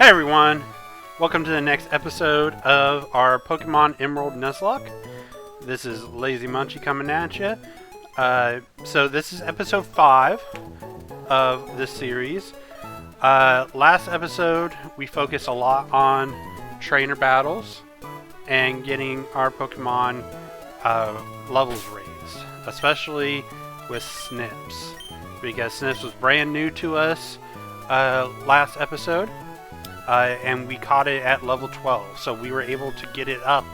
Hey everyone! Welcome to the next episode of our Pokemon Emerald Nuzlocke. This is Lazy Munchie coming at you. So this is episode 5 of this series. Last episode we focused a lot on trainer battles and getting our Pokemon levels raised, especially with Snips, because Snips was brand new to us last episode. And we caught it at level 12, so we were able to get it up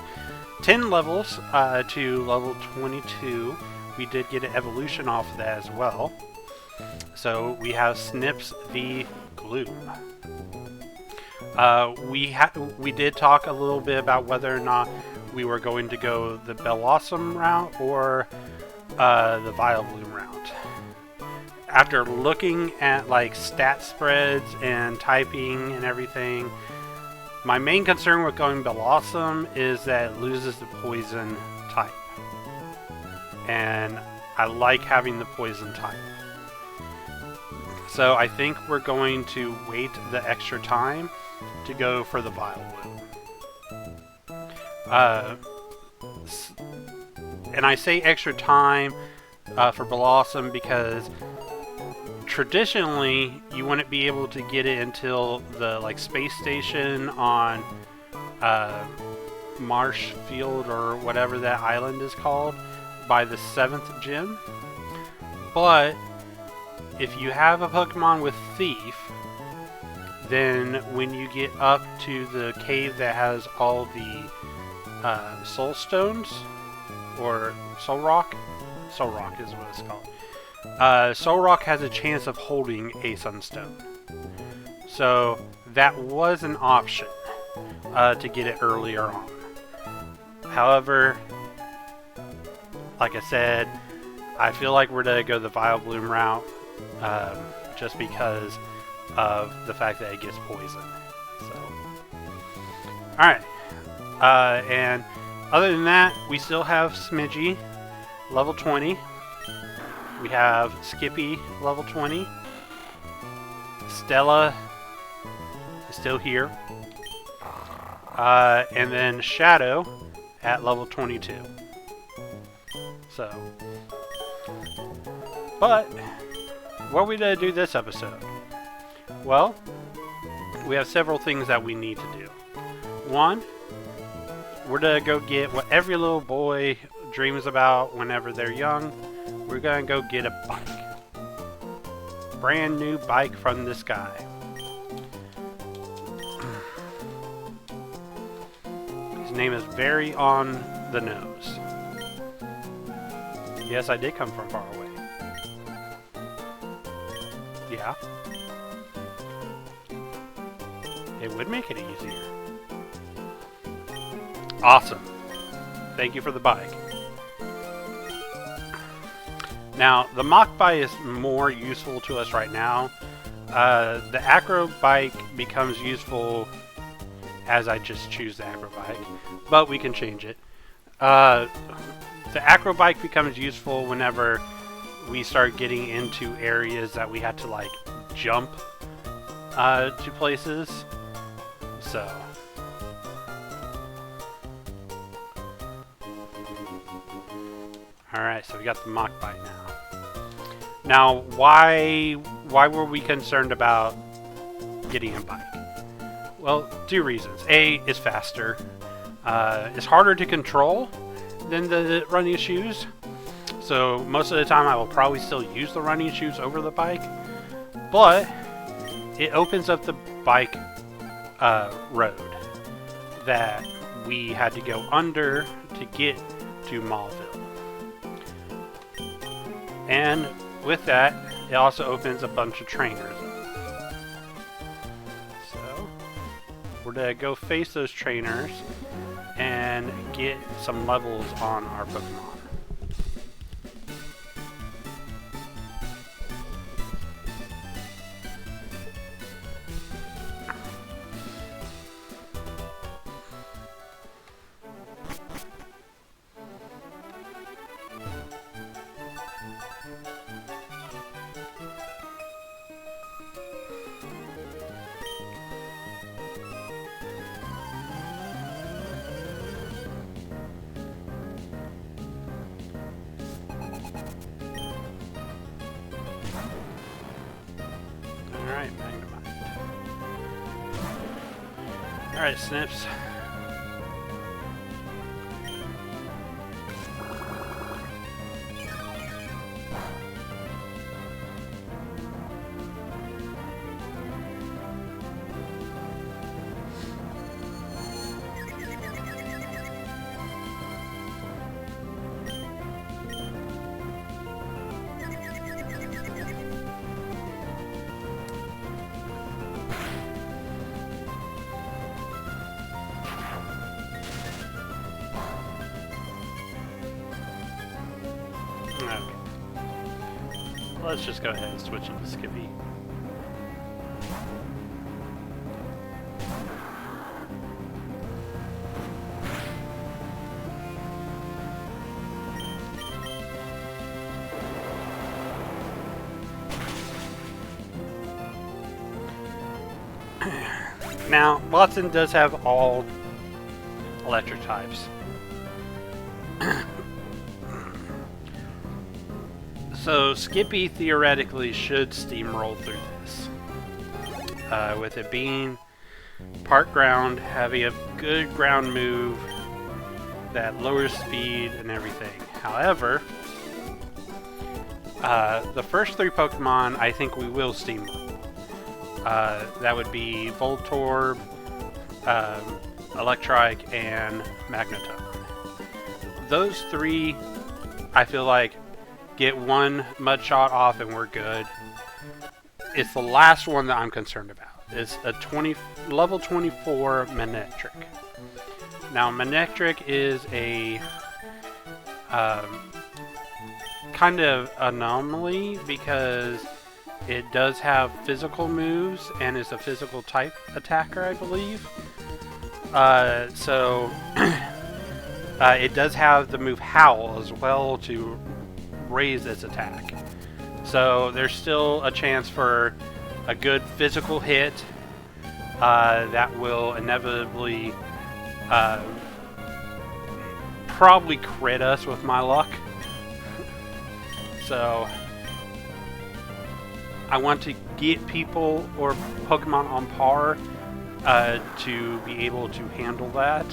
10 levels to level 22. We did get an evolution off of that as well. So we have Snips the Gloom. We did talk a little bit about whether or not we were going to go the Bellossom route or the Vileplume route. After looking at like stat spreads and typing and everything, my main concern with going Bellossom is that it loses the poison type. And I like having the poison type. So I think we're going to wait the extra time to go for the Vileplume. And I say extra time for Bellossom because traditionally you wouldn't be able to get it until the space station on Marshfield or whatever that island is called by the 7th gym. But if you have a Pokemon with Thief, then when you get up to the cave that has all the Soul Stones, or Soul Rock is what it's called. Soul Rock has a chance of holding a Sunstone. So that was an option to get it earlier on. However, like I said, I feel like we're going to go the Vileplume route just because of the fact that it gets poison. So, alright. And other than that, we still have Smidgey, level 20. We have Skippy, level 20. Stella is still here. And then Shadow at level 22. So, but what are we going to do this episode? Well, we have several things that we need to do. One, we're going to go get what every little boy dreams about whenever they're young. We're gonna go get a bike. Brand new bike from this guy. His name is very on the nose. Yes, I did come from far away. Yeah. It would make it easier. Awesome. Thank you for the bike. Now, the Mach Bike is more useful to us right now. The Acro Bike becomes useful as I just choose the Acro Bike, but we can change it. The Acro Bike becomes useful whenever we start getting into areas that we have to jump to places. So, alright, so we got the Mach Bike now. Now, why were we concerned about getting a bike? Well, 2 reasons. A, it's faster. It's harder to control than the running shoes. So most of the time I will probably still use the running shoes over the bike. But it opens up the bike road that we had to go under to get to Mauville. And with that, it also opens a bunch of trainers up. So, we're going to go face those trainers and get some levels on our Pokemon. Alright, Magnemite. Alright, Snips. Okay. Let's just go ahead and switch into Skippy. Now, Watson does have all electric types. So Skippy theoretically should steamroll through this. With it being part ground, having a good ground move that lowers speed and everything. However, the first three Pokemon I think we will steamroll. That would be Voltorb, Electrike, and Magneton. Those three, I feel like, get one mud shot off and we're good. It's the last one that I'm concerned about. It's a level 24 Manectric. Now Manectric is a kind of anomaly because it does have physical moves and is a physical type attacker, I believe. It does have the move Howl as well to raise its attack. So there's still a chance for a good physical hit that will inevitably probably crit us with my luck. So I want to get people or Pokemon on par to be able to handle that.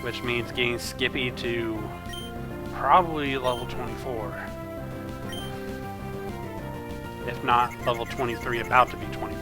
Which means getting Skippy to probably level 24. If not level 23, about to be 24.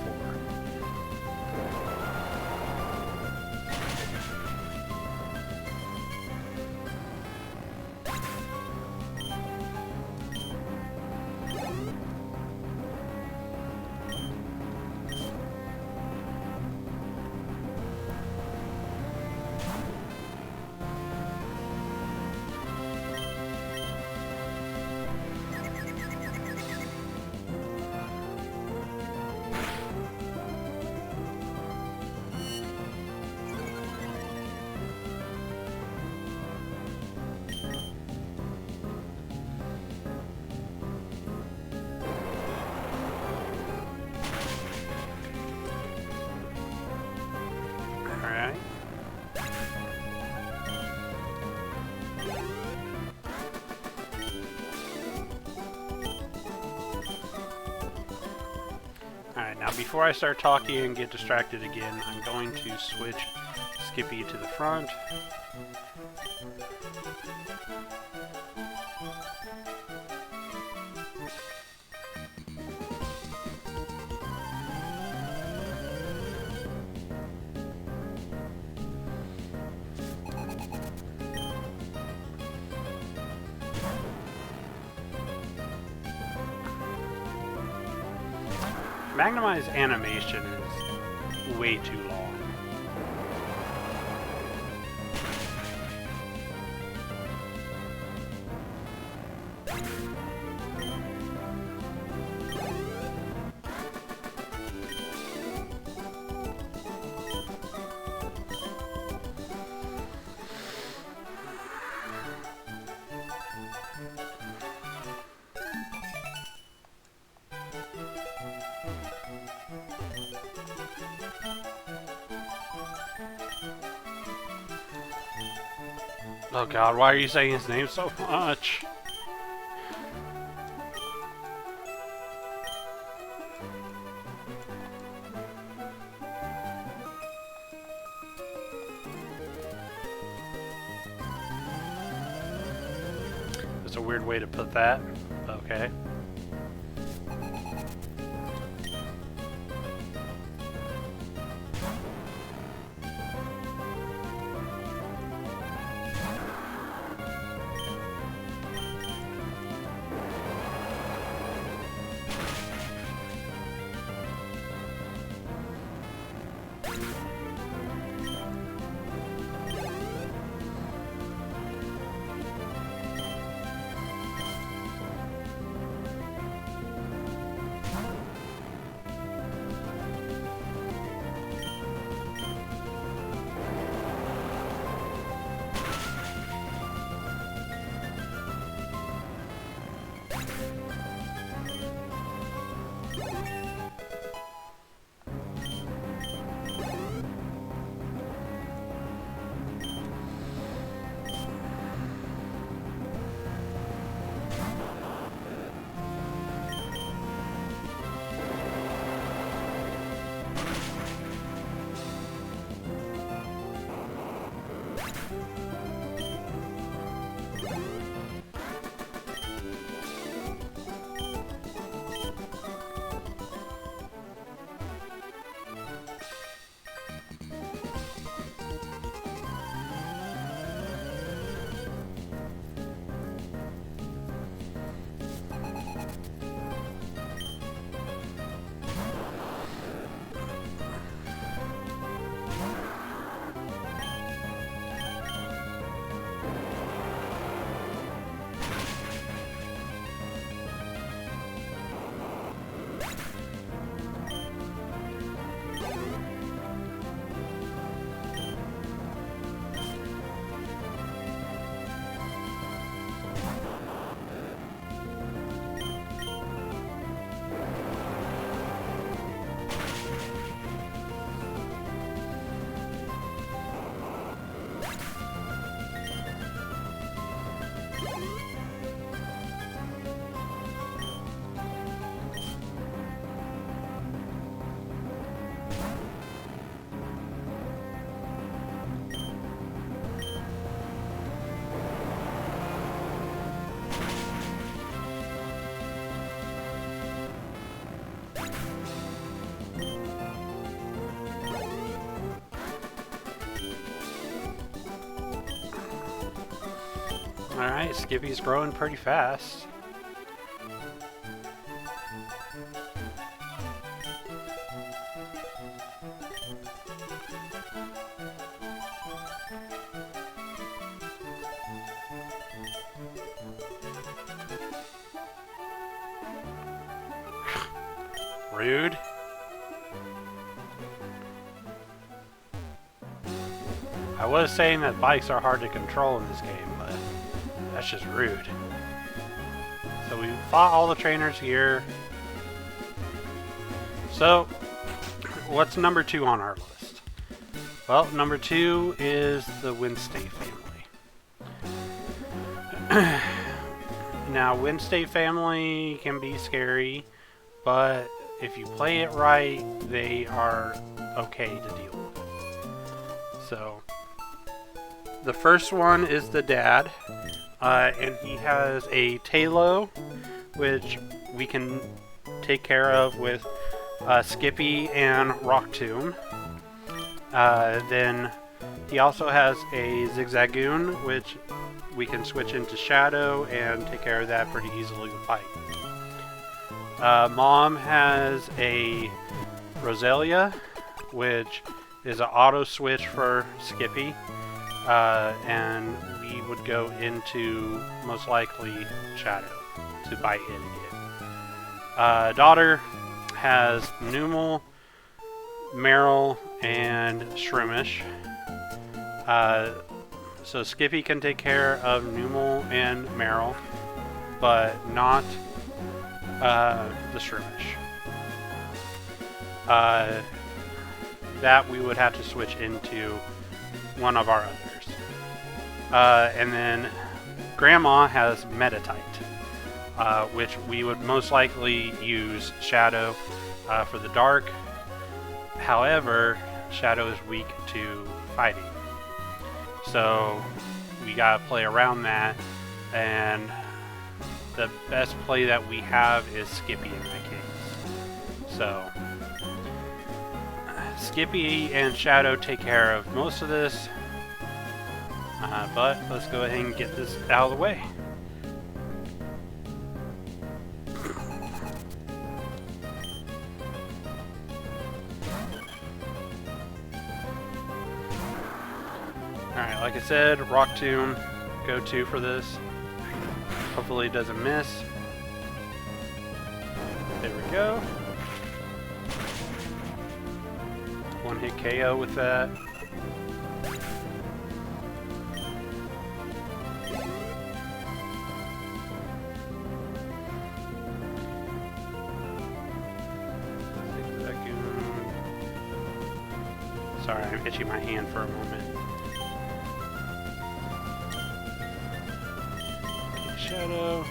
Alright, now before I start talking and get distracted again, I'm going to switch Skippy to the front. Magnemite's animation is way too long. Oh god, why are you saying his name so much? That's a weird way to put that. Okay. Alright, Skippy's growing pretty fast. Rude. I was saying that bikes are hard to control in this game, but that's just rude. So we fought all the trainers here. So, what's number 2 on our list? Well, number 2 is the Wednesday family. Now, Wednesday family can be scary, but if you play it right, they are okay to deal with. So, the first one is the dad, and he has a Talo, which we can take care of with Skippy and Rock Tomb. Then he also has a Zigzagoon, which we can switch into Shadow and take care of that pretty easily with Bite. Mom has a Roselia, which is an auto switch for Skippy, and we would go into most likely Shadow to bite it again. Daughter has Numel, Meryl, and Shrimish. So Skippy can take care of Numel and Meryl, but not the Shrimish. That we would have to switch into one of our others. And then Grandma has Metatite, which we would most likely use Shadow for the dark. However, Shadow is weak to fighting. So we gotta play around that and the best play that we have is Skippy in that case. So, Skippy and Shadow take care of most of this, but let's go ahead and get this out of the way. Alright, like I said, Rock Tomb, go-to for this. Hopefully it doesn't miss. There we go. One hit KO with that. Sorry, I'm itching my hand for a moment. Shadow.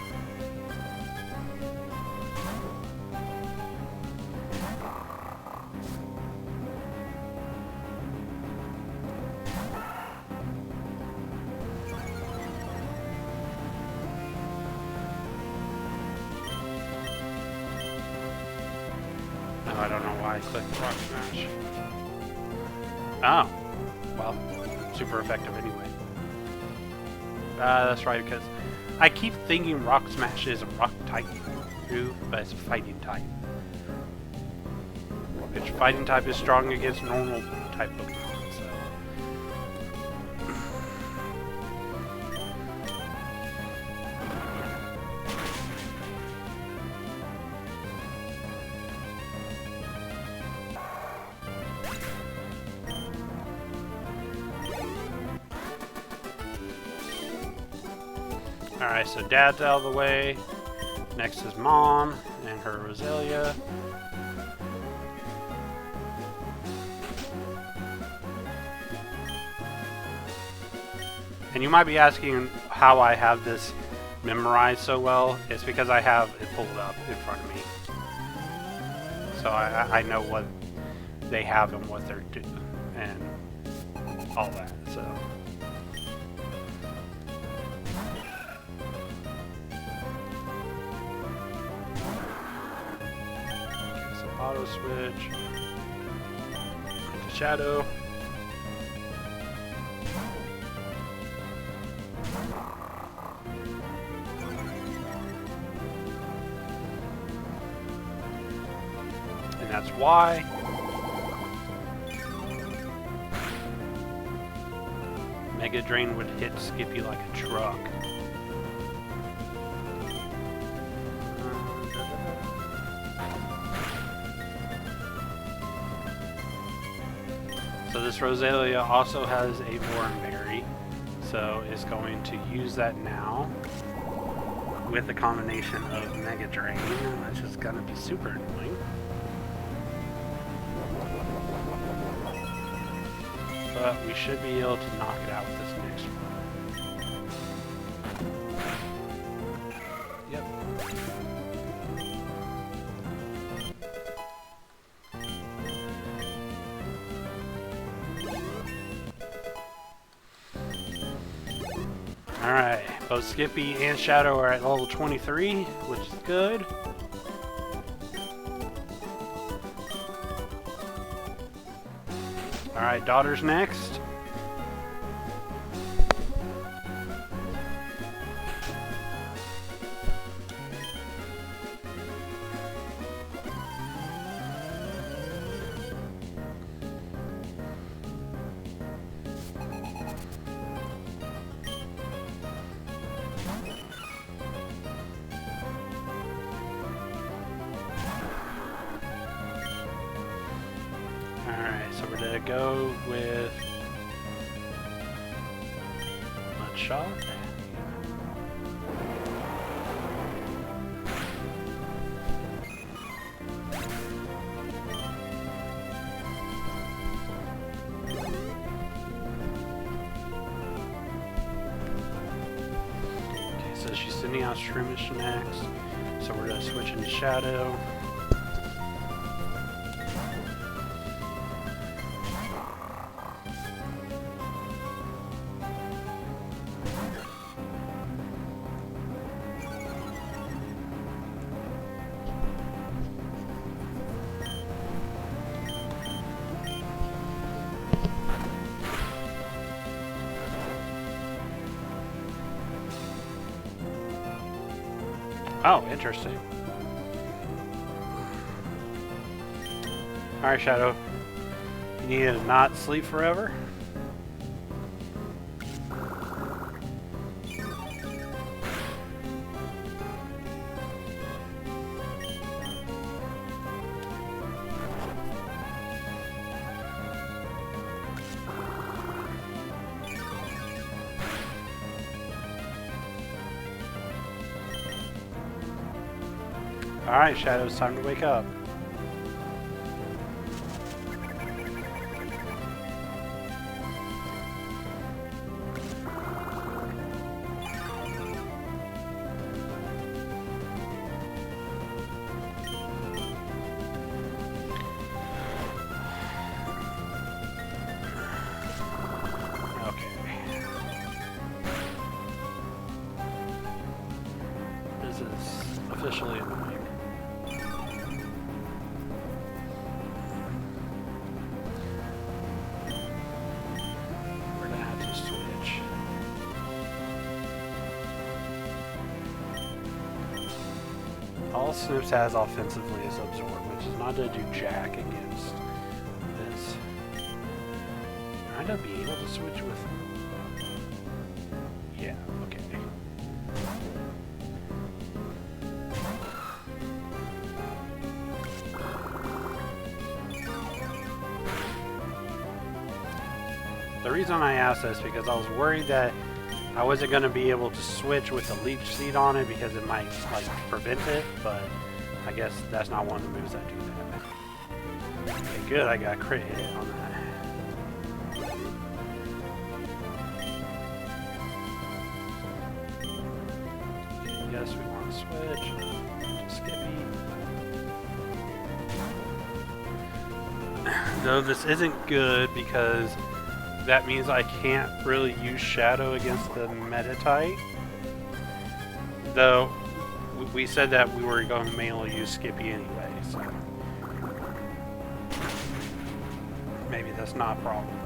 Oh, I don't know why I clicked Rock Smash. Oh, well, super effective anyway. That's right, because I keep thinking Rock Smash is a rock type move, but it's a fighting type. Which fighting type is strong against normal type Pokemon, so. Alright, so Dad's out of the way. Next is Mom and her Roselia. And you might be asking how I have this memorized so well. It's because I have it pulled up in front of me. So I know what they have and what they're doing and all that, so. Auto switch to Shadow. And that's why Mega Drain would hit Skippy like a truck. So this Roselia also has a Boron Berry, so it's going to use that now with a combination of Mega Drain, which is going to be super annoying. But we should be able to knock it out with this next one. Yep. Alright, both Skippy and Shadow are at level 23, which is good. Alright, Daughter's next. So we're gonna go with Mudshot. Okay, so she's sending out Shroomish next. So we're gonna switch into Shadow. Oh, interesting. Alright, Shadow. You need to not sleep forever? Alright, Shadow, it's time to wake up. This is officially annoying. We're gonna have to switch. All Snips has offensively is Absorb, which is not to do jack against this. Might I be able to switch with... Yeah, okay. The reason I asked this is because I was worried that I wasn't going to be able to switch with the Leech Seed on it because it might like prevent it, but I guess that's not one of the moves that do that. Okay, good, I got a crit hit on that. Yes, we want to switch to Skippy. Though this isn't good because that means I can't really use Shadow against the Meta-type. Though, we said that we were going to mainly use Skippy anyway, so... maybe that's not a problem.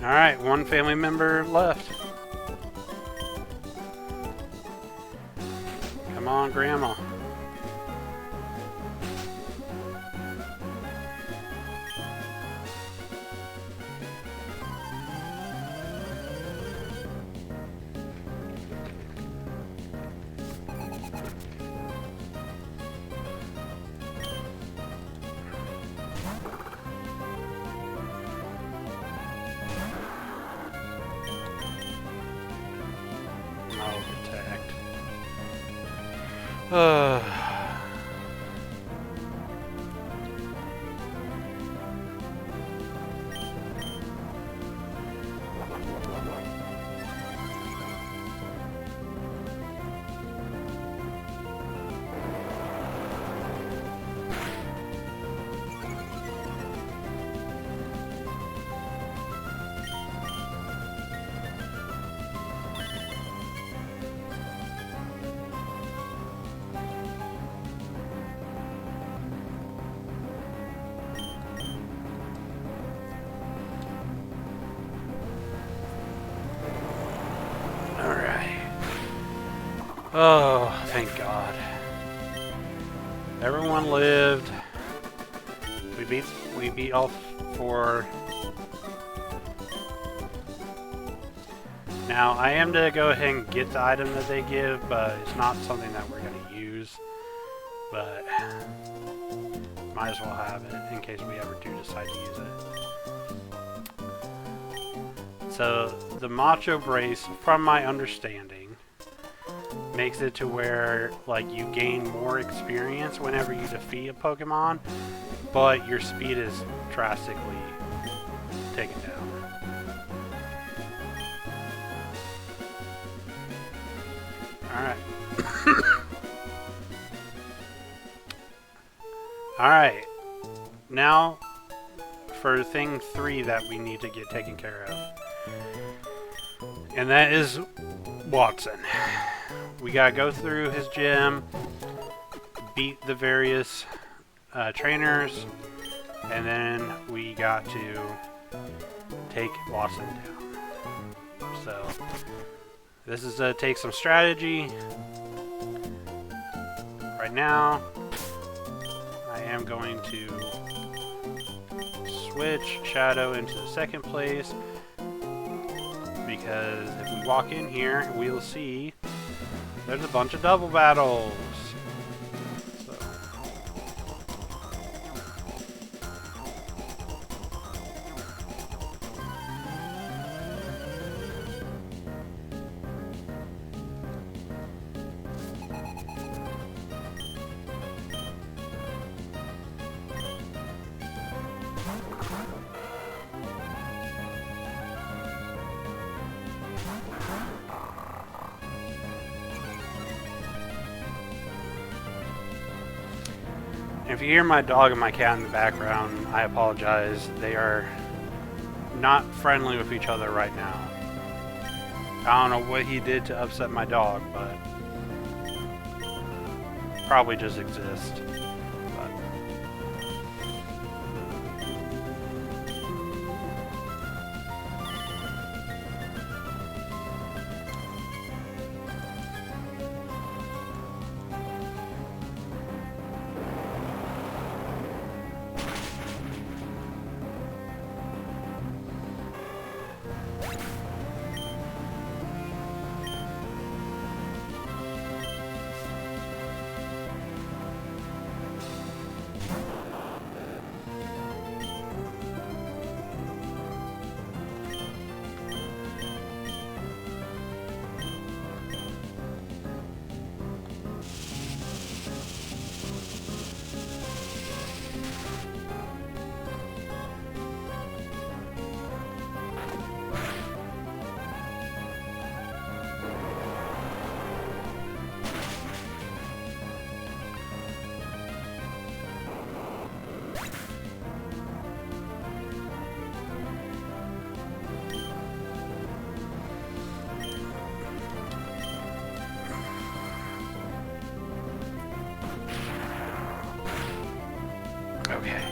Alright, one family member left. Come on, Grandma. Oh, thank God. Everyone lived. We beat all four. Now, I am to go ahead and get the item that they give, but it's not something that we're going to use. But might as well have it in case we ever do decide to use it. So, the Macho Brace, from my understanding, makes it to where like you gain more experience whenever you defeat a Pokemon, but your speed is drastically taken down. Alright. Alright. Now for thing 3 that we need to get taken care of. And that is Watson. We gotta go through his gym, beat the various trainers, and then we got to take Watson down. So this is going to take some strategy. Right now, I am going to switch Shadow into the second place, because if we walk in here, we'll see there's a bunch of double battles. So. If you hear my dog and my cat in the background, I apologize. They are not friendly with each other right now. I don't know what he did to upset my dog, but probably just exist. Okay.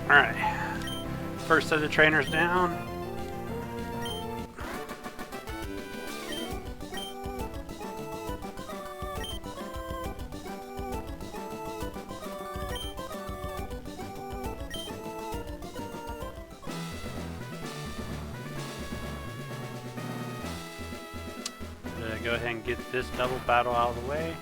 Alright, first set of trainers down. Go ahead and get this double battle out of the way.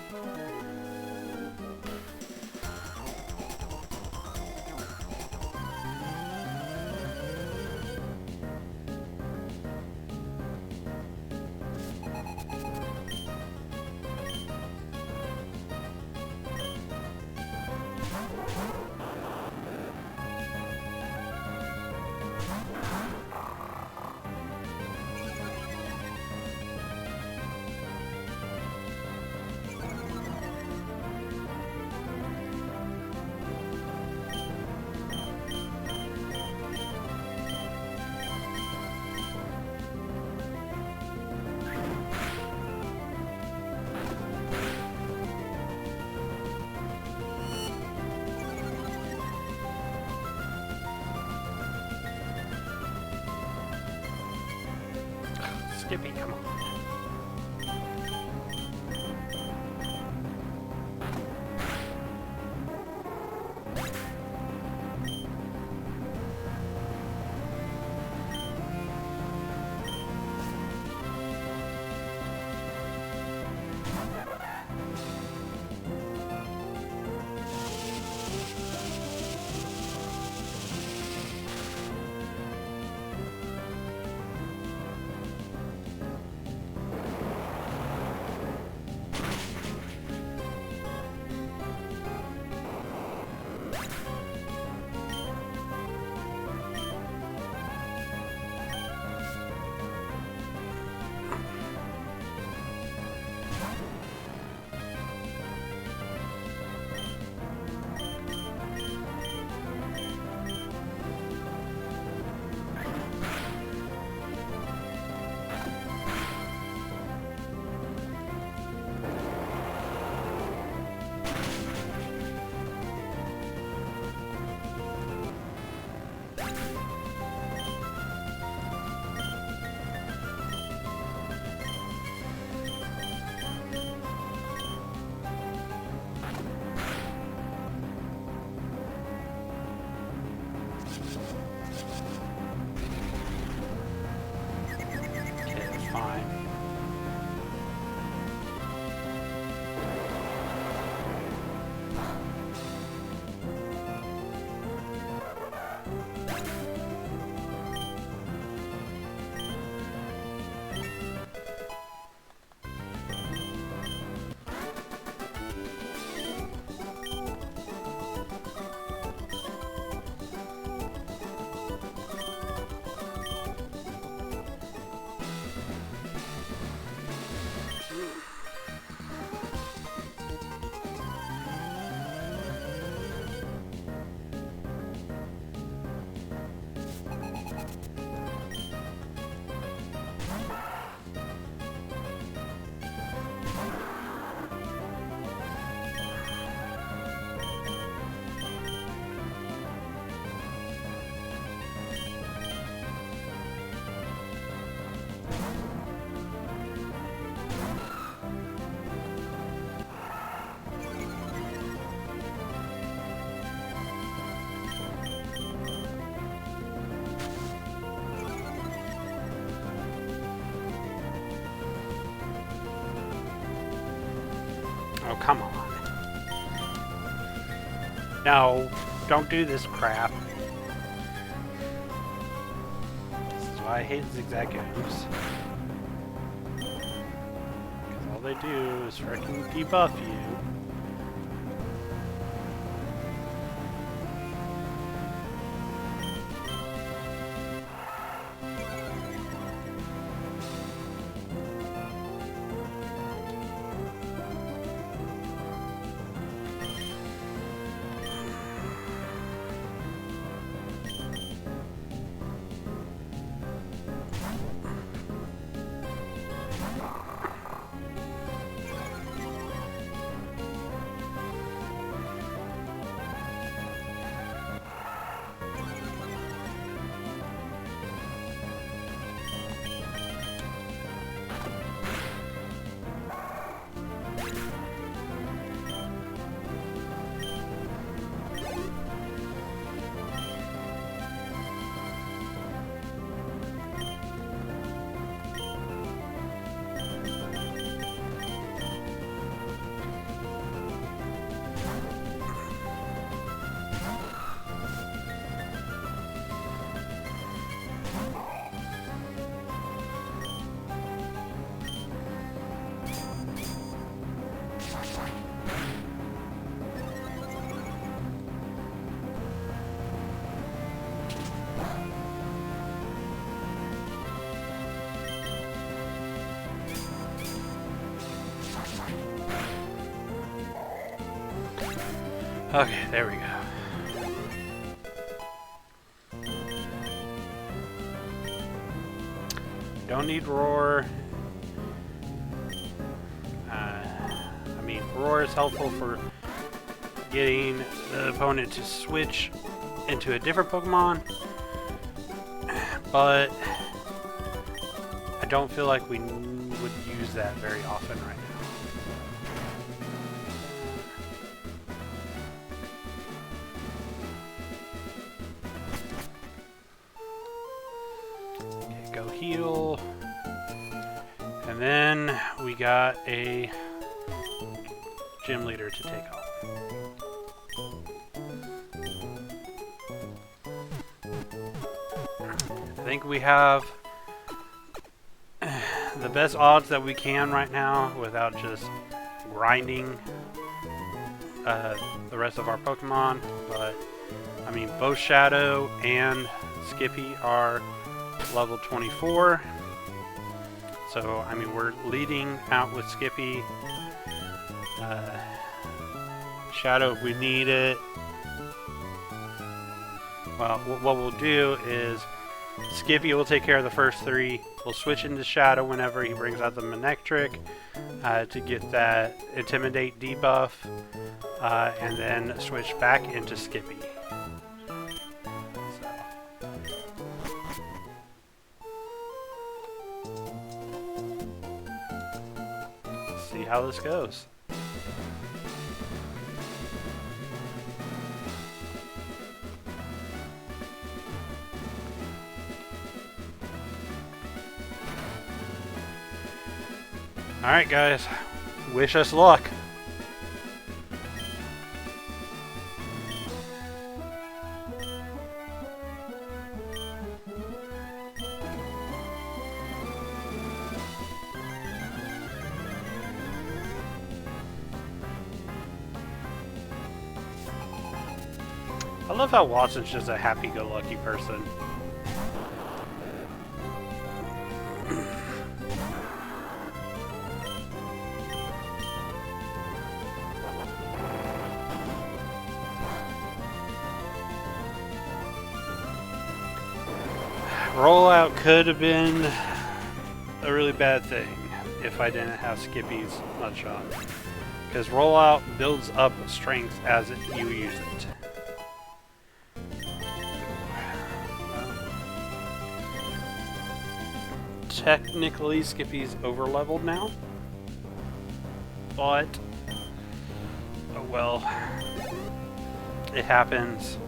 Skippy, come on. Oh, come on. No, don't do this crap. This is why I hate zigzag moves. Because all they do is freaking debuff you. Okay, there we go. Don't need roar. I mean, roar is helpful for getting the opponent to switch into a different Pokemon, but I don't feel like we would use that very often right now. Go heal, and then we got a gym leader to take off. I think we have the best odds that we can right now without just grinding the rest of our Pokemon, but I mean both Shadow and Skippy are level 24, so I mean we're leading out with Skippy. Shadow if we need it. Well, what we'll do is Skippy will take care of the first three. We'll switch into Shadow whenever he brings out the Manectric to get that Intimidate debuff, and then switch back into Skippy. See how this goes. Alright guys, wish us luck. I love how Watson's just a happy-go-lucky person. Rollout could have been a really bad thing if I didn't have Skippy's Nutshot, because rollout builds up strength as you use it. Technically, Skippy's over-leveled now, but oh well, it happens.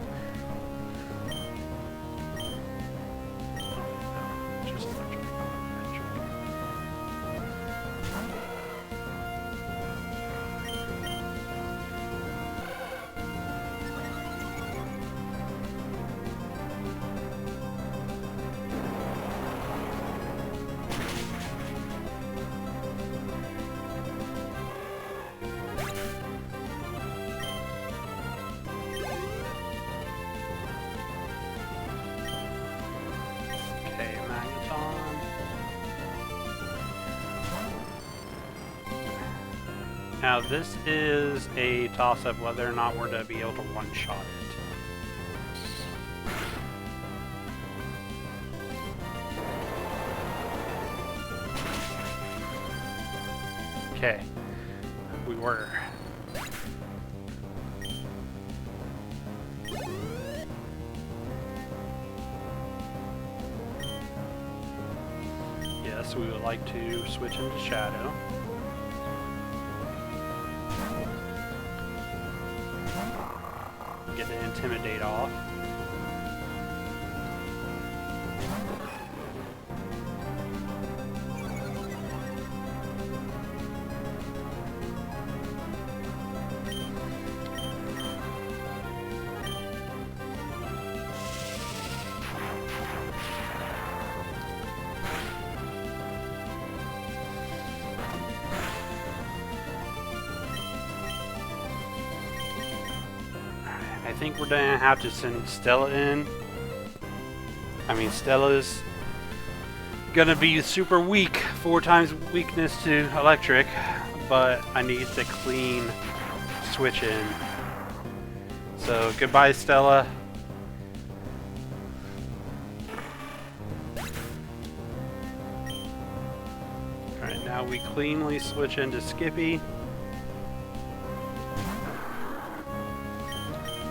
Now this is a toss-up whether or not we're to be able to one-shot it. Okay, we were. Yes, we would like to switch into Shadow. Get the Intimidate off. I think we're gonna have to send Stella in. I mean, Stella's gonna be super weak, 4 times weakness to electric, but I need to clean switch in. So goodbye, Stella. Alright, now we cleanly switch into Skippy.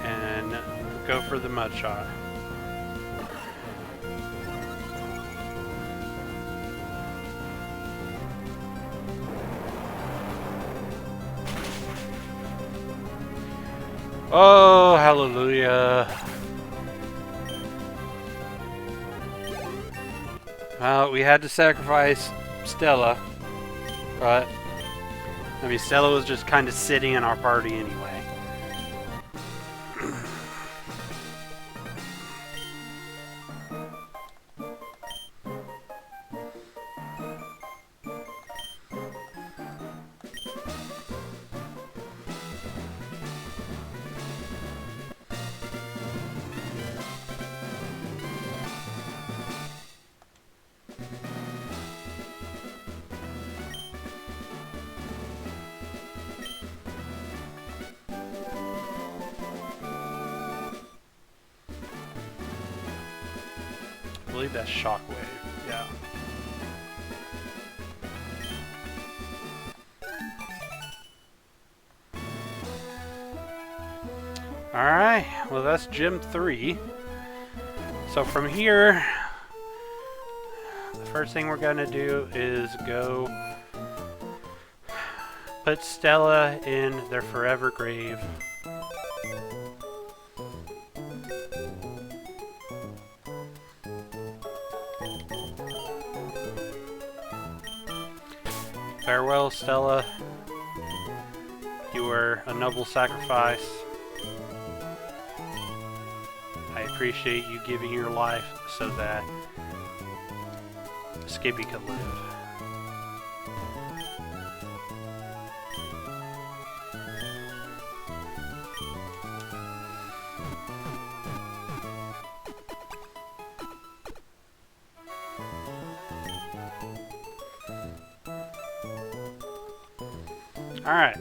And go for the mud shot. Oh, hallelujah. Well, we had to sacrifice Stella, but I mean, Stella was just kind of sitting in our party anyway. I believe that's Shockwave, yeah. Alright, well that's Gym 3. So from here, the first thing we're gonna do is go put Stella in their forever grave. Farewell, Stella. You were a noble sacrifice. I appreciate you giving your life so that Skippy could live. Alright,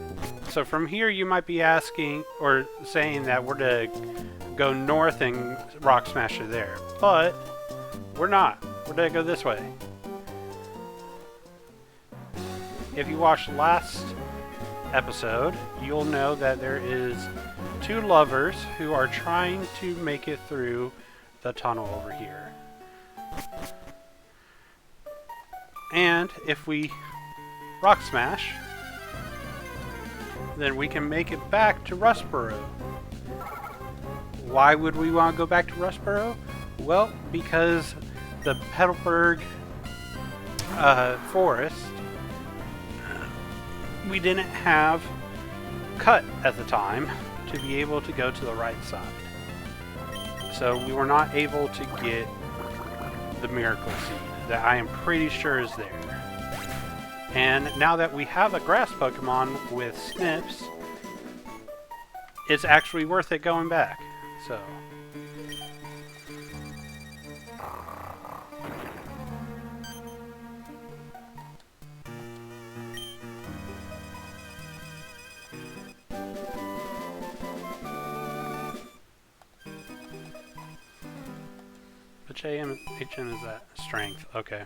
so from here you might be asking, or saying that we're to go north and rock smash her there, but we're not. We're gonna go this way. If you watched last episode, you'll know that there is 2 lovers who are trying to make it through the tunnel over here. And if we rock smash, then we can make it back to Rustboro. Why would we want to go back to Rustboro? Well, because the Petalburg forest, we didn't have cut at the time to be able to go to the right side. So we were not able to get the Miracle Seed that I am pretty sure is there. And now that we have a grass Pokemon with Snips, it's actually worth it going back. So much HM is that? Strength. Okay.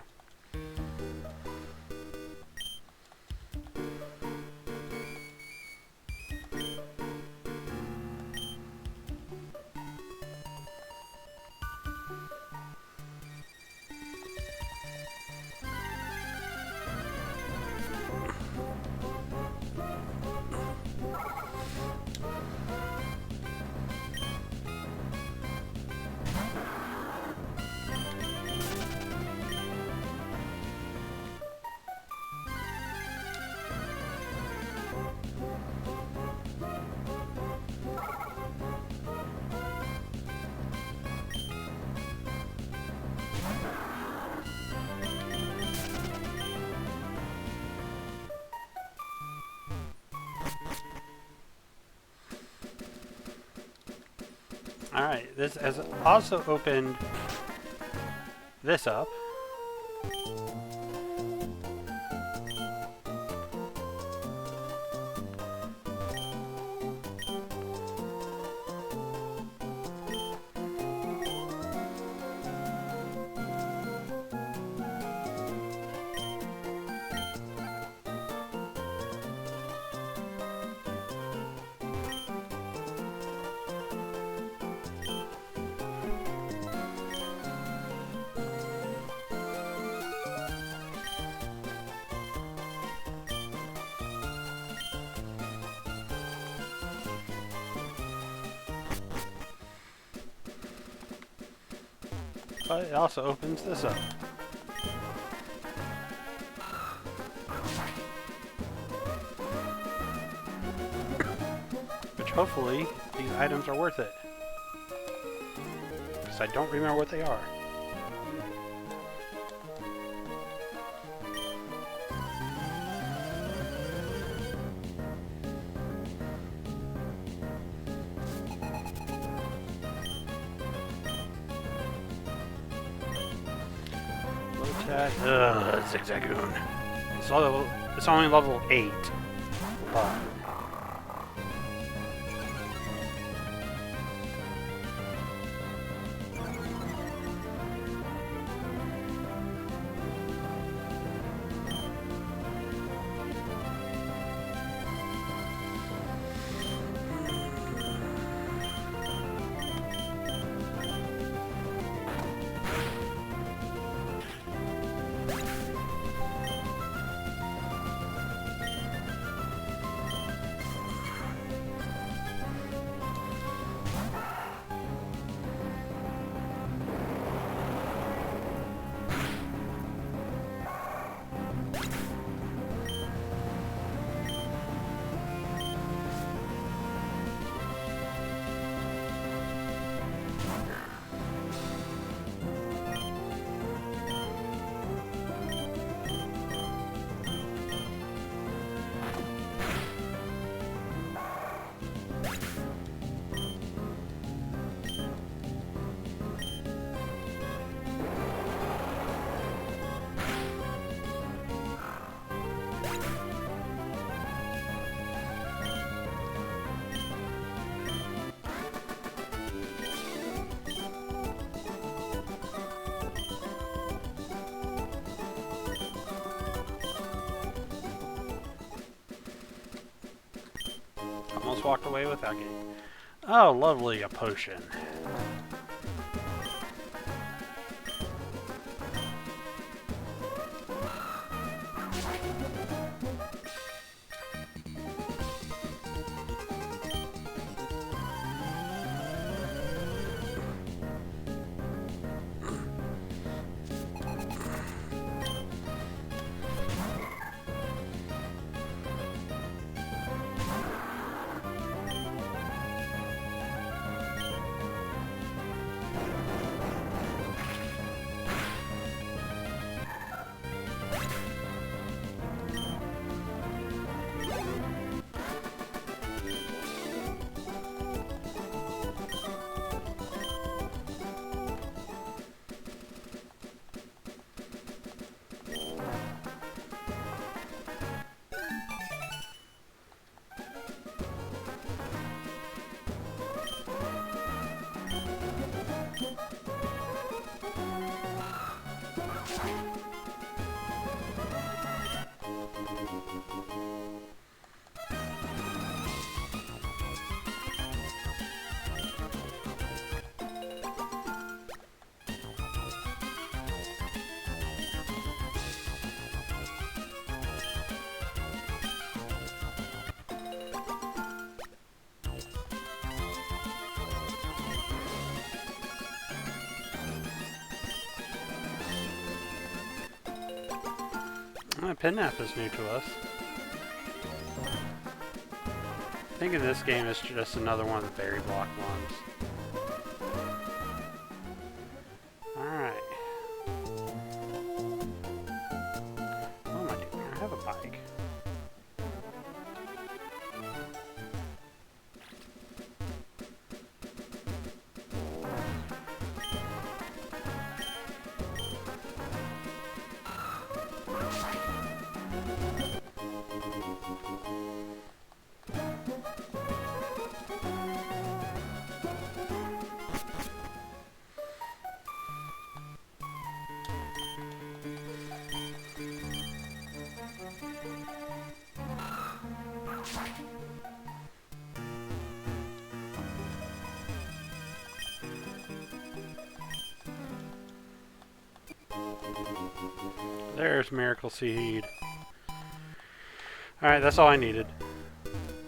Alright, this has also opened this up. But it also opens this up. Which hopefully these items are worth it. Because I don't remember what they are. Zigzagoon. It's only level 8. Almost walked away without getting... Oh, lovely, a potion. Pinap is new to us. I think in this game it's just another one of the berry block ones. Alright. What am I doing? I have a bike. There's Miracle Seed. Alright, that's all I needed.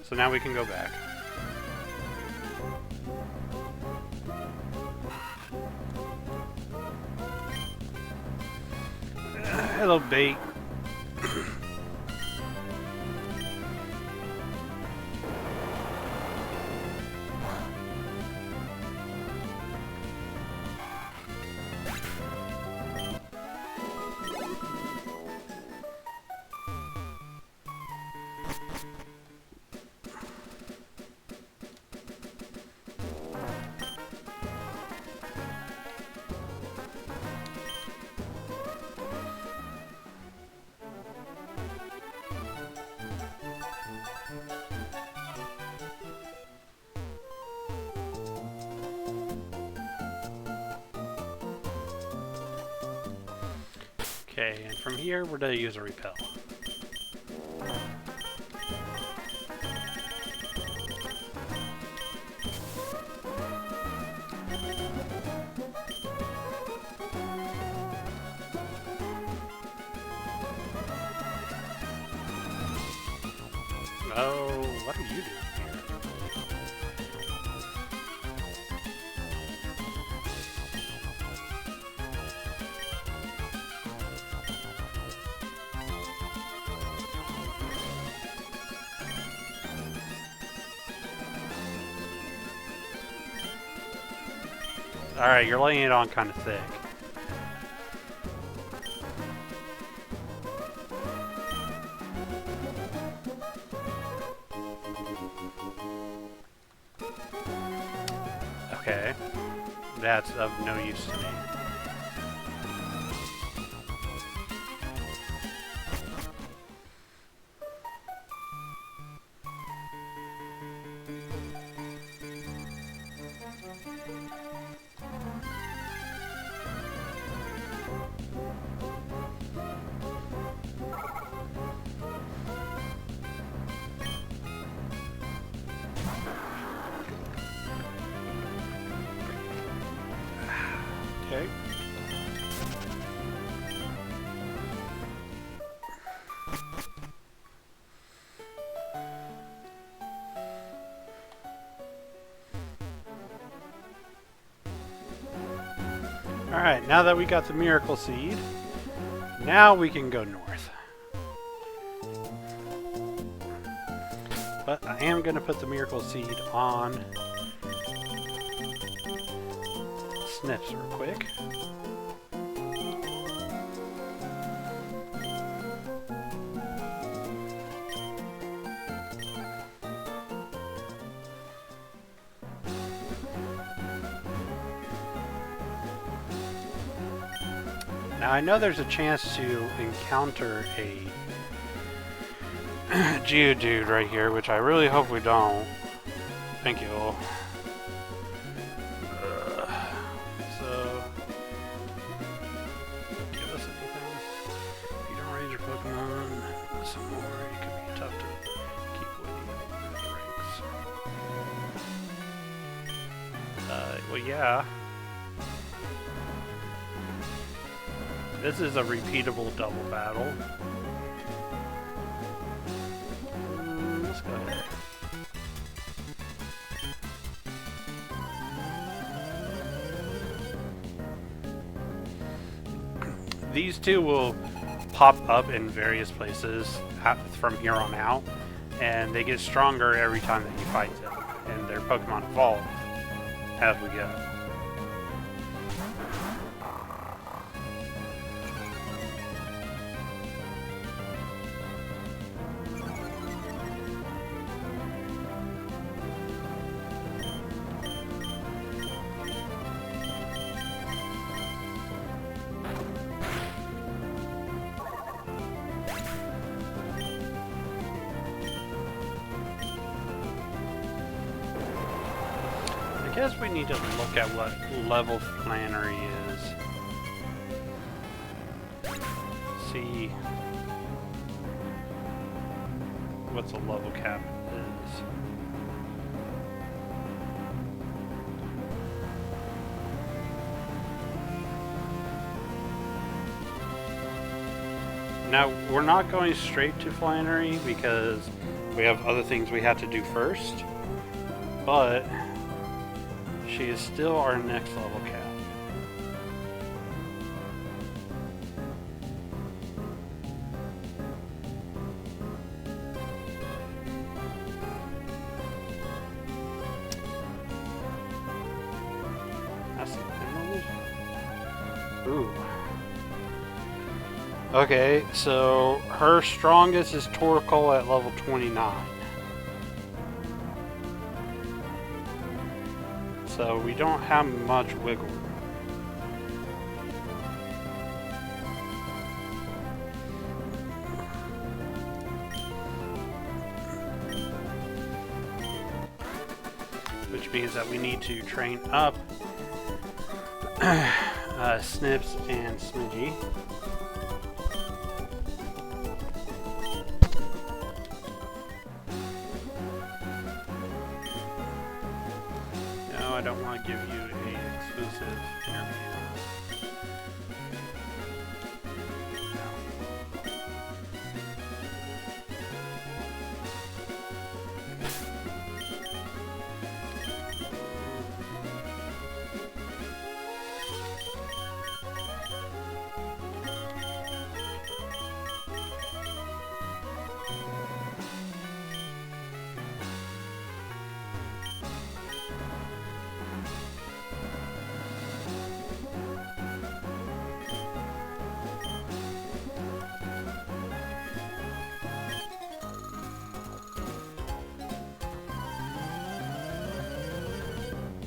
So now we can go back. Hello, bait. Okay, and from here we're going to use a repel. Oh, what are you doing here? Alright, you're laying it on kind of thick. Okay. That's of no use to me. Okay. Alright, now that we got the Miracle Seed, now we can go north. But I am going to put the Miracle Seed on Sniffs real quick. Now I know there's a chance to encounter a Geodude right here, which I really hope we don't. Thank you. So, give us anything. If you don't raise your Pokemon, some more. tough to keep winning through the ranks. Well, yeah. This is a repeatable double battle. Let's go ahead. These two will pop up in various places from here on out, and they get stronger every time that you fight them, and their Pokemon evolve as we go. I guess we need to look at what level Flannery is. See what's a level cap is. Now, we're not going straight to Flannery because we have other things we have to do first, but she is still our next level cap. That's the Emerald. Ooh. Okay, so her strongest is Torkoal at level 29. So we don't have much wiggle room. Which means that we need to train up Snips and Smidgy. I don't want to give you a exclusive interview.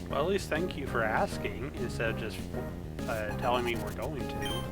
Well, at least thank you for asking, instead of just telling me we're going to.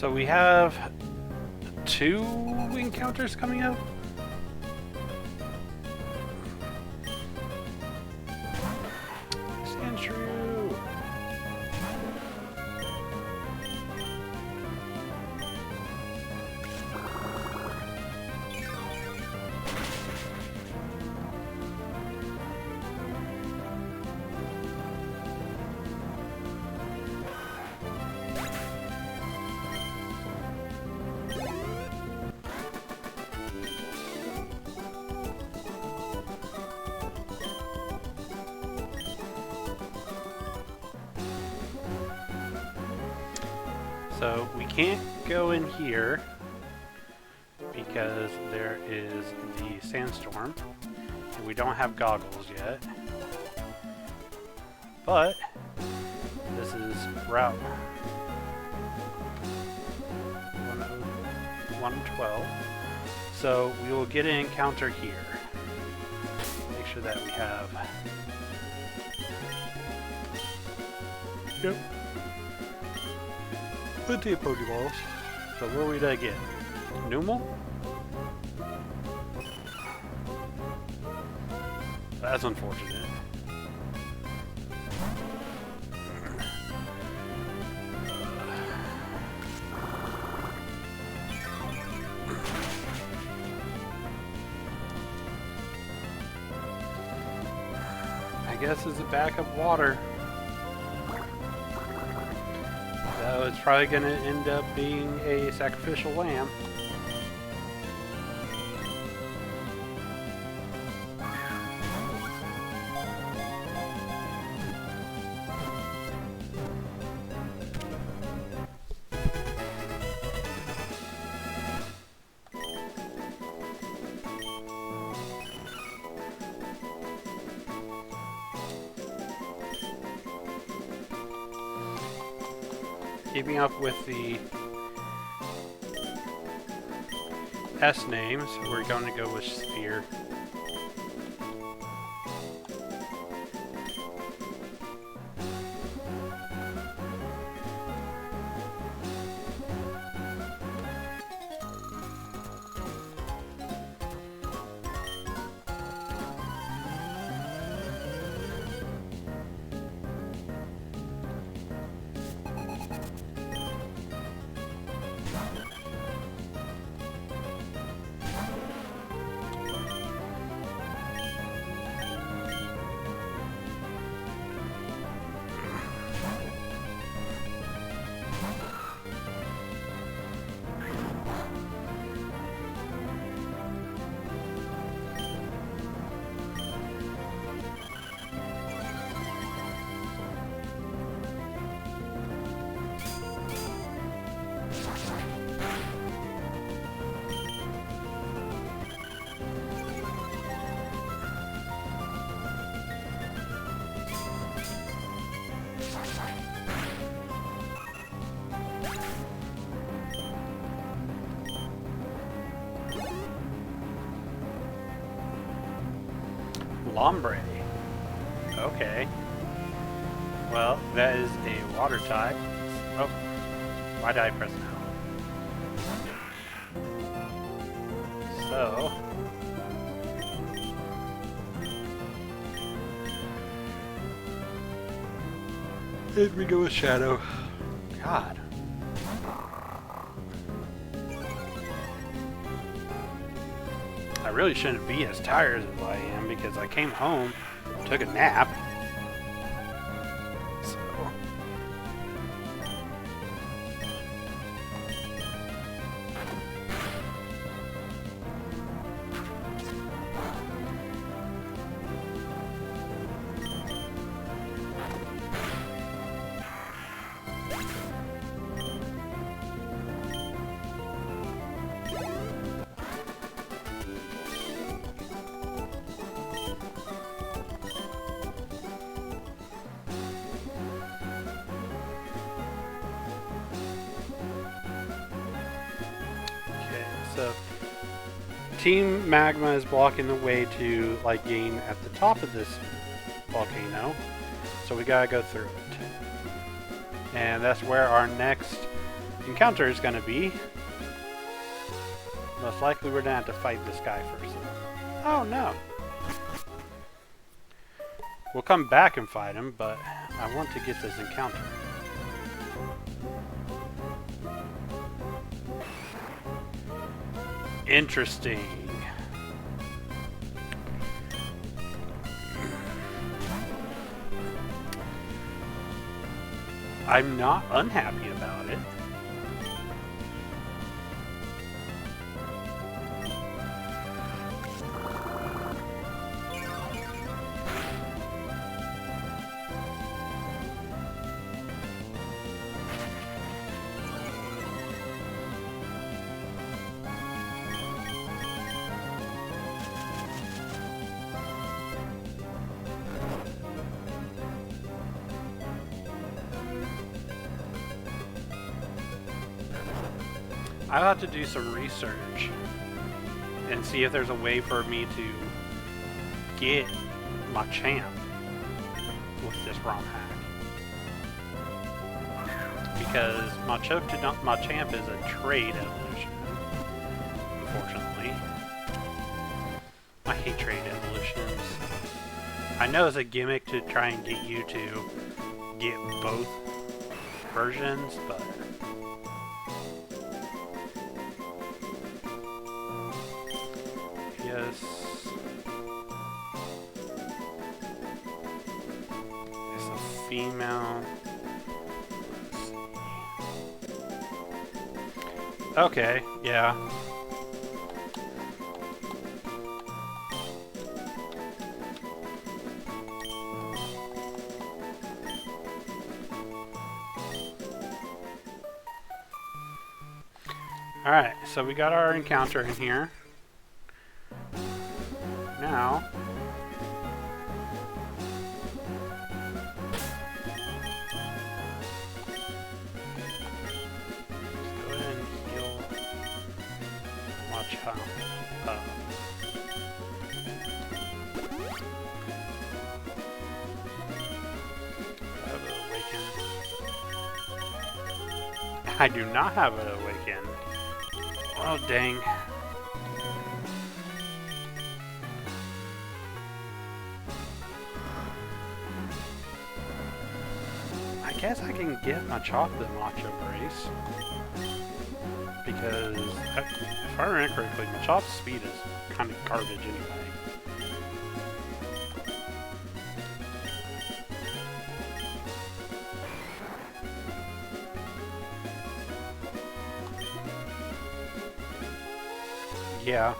So we have 2 encounters coming up. Stand true. So we can't go in here because there is the sandstorm and we don't have goggles yet. But this is route 112. So we will get an encounter here. Make sure that we have... Yep. Plenty of Pokeballs. So where would I get? Numel? That's unfortunate. I guess it's a backup water. So it's probably going to end up being a sacrificial lamb. Keeping up with the S names, we're going to go with Sphere. Lombre. Okay. Well, that is a water type. Oh, why did I press now? So... here we go with Shadow. God. I really shouldn't be as tired as I am because I came home, took a nap. So. So, Team Magma is blocking the way to Light Gain at the top of this volcano, so we gotta go through it. And that's where our next encounter is going to be. Most likely we're going to have to fight this guy first. Oh no. We'll come back and fight him, but I want to get this encounter. Interesting. I'm not unhappy about it. I'll have to do some research and see if there's a way for me to get my champ with this ROM hack. Because my champ is a trade evolution, unfortunately. I hate trade evolutions. I know it's a gimmick to try and get you to get both versions, but yes. It's a female. Okay, yeah. Alright, so we got our encounter in here. Now, let's go ahead and heal my child up. I do not have it awakened. Oh, dang. I guess I can get my chocolate matcha brace. Because, if I remember correctly, my chop's speed is kind of garbage anyway. Yeah.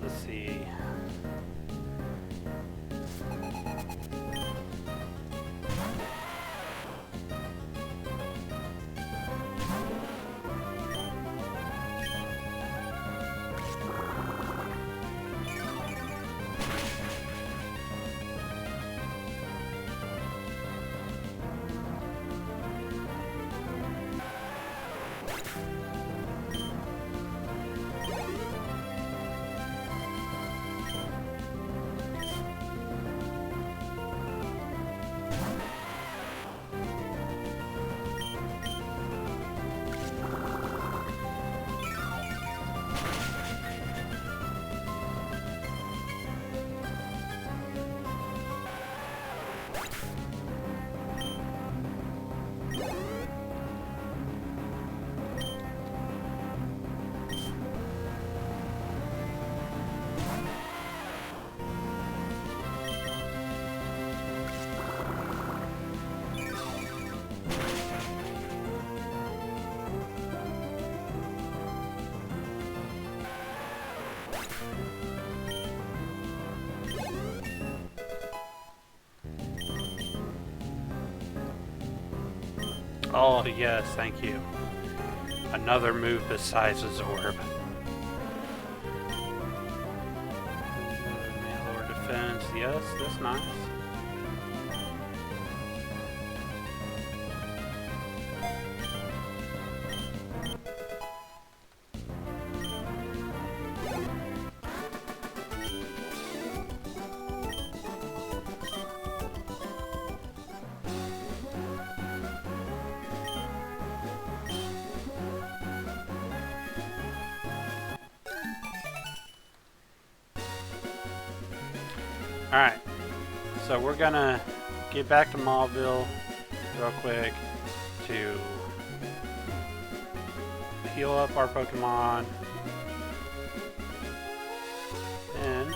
Let's see. Oh, yes, thank you. Another move besides Absorb. Mail order defense. Yes, that's nice. Alright, so we're gonna get back to Mauville real quick to heal up our Pokemon. And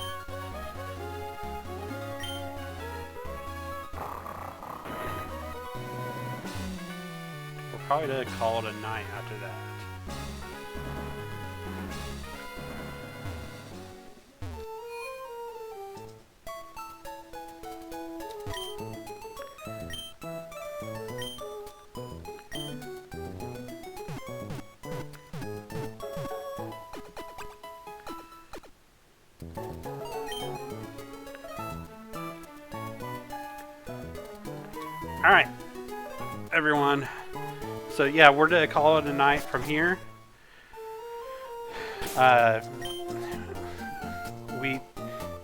we're probably gonna call it a night after that. Alright, everyone. So yeah, we're gonna call it a night from here. We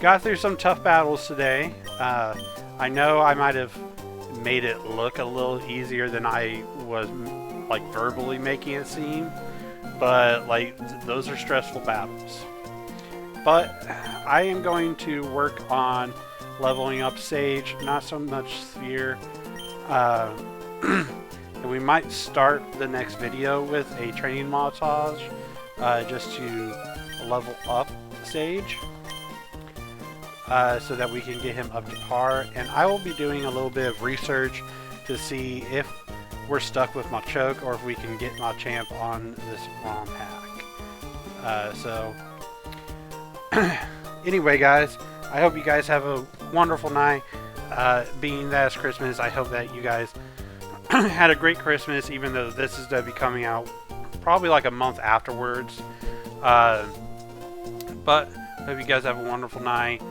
got through some tough battles today. I know I might have made it look a little easier than I was like verbally making it seem, but like those are stressful battles. But I am going to work on leveling up Sage, not so much Sphere. And we might start the next video with a training montage just to level up Sage so that we can get him up to par. And I will be doing a little bit of research to see if we're stuck with Machoke or if we can get Machamp on this ROM hack. So anyway, guys, I hope you guys have a wonderful night. Being that it's Christmas, I hope that you guys had a great Christmas, even though this is going to be coming out probably like a month afterwards. But hope you guys have a wonderful night.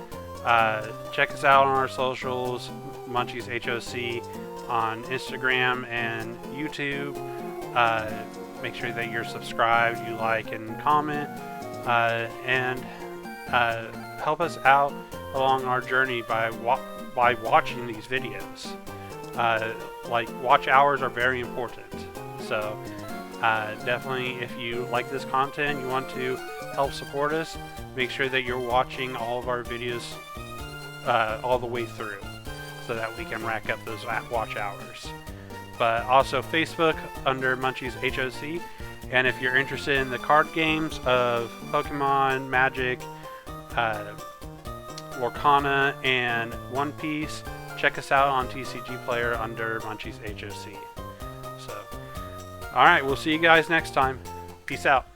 Check us out on our socials, Munchies HOC on Instagram and YouTube. Make sure that you're subscribed, you like and comment, and help us out along our journey by watching these videos. Like watch hours are very important, so definitely if you like this content, you want to help support us, make sure that you're watching all of our videos all the way through so that we can rack up those watch hours. But also Facebook under Munchies HOC, and if you're interested in the card games of Pokemon, Magic, Lorcana, and One Piece, check us out on TCG Player under Munchies HOC. So, alright, we'll see you guys next time. Peace out.